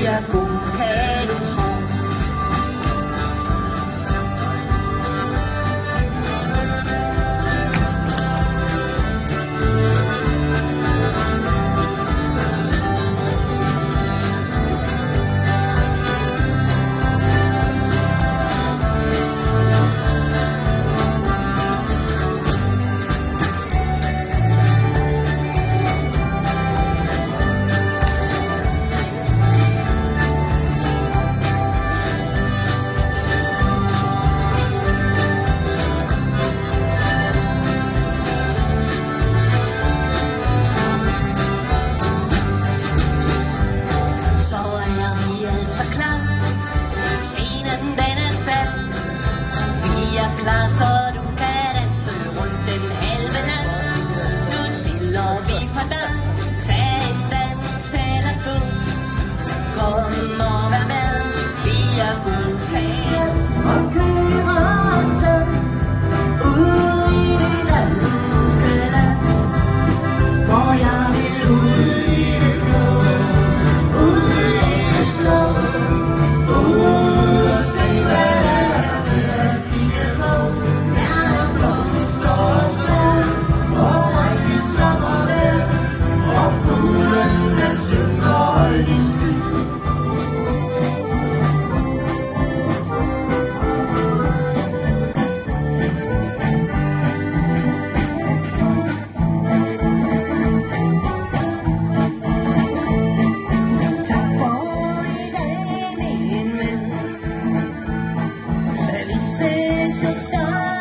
bliver god, kan du tro. Scenen den er sat. Vi er klar, så du kan danse rundt den halve nat. Nu spiller vi for dig. Tag en dans eller to. Kom og vær med. Vi er gode fans. Og kører afsted ud i det danske land, hvor jeg vil ud i det blå. Ud i det blå. Ud og se, hvad der er ved at kigge på. Gerne blå, står og står, og regnet sommervejr, og fuglen den synger højt i sky. Tak for i dag, min ven. Vi ses jo snart.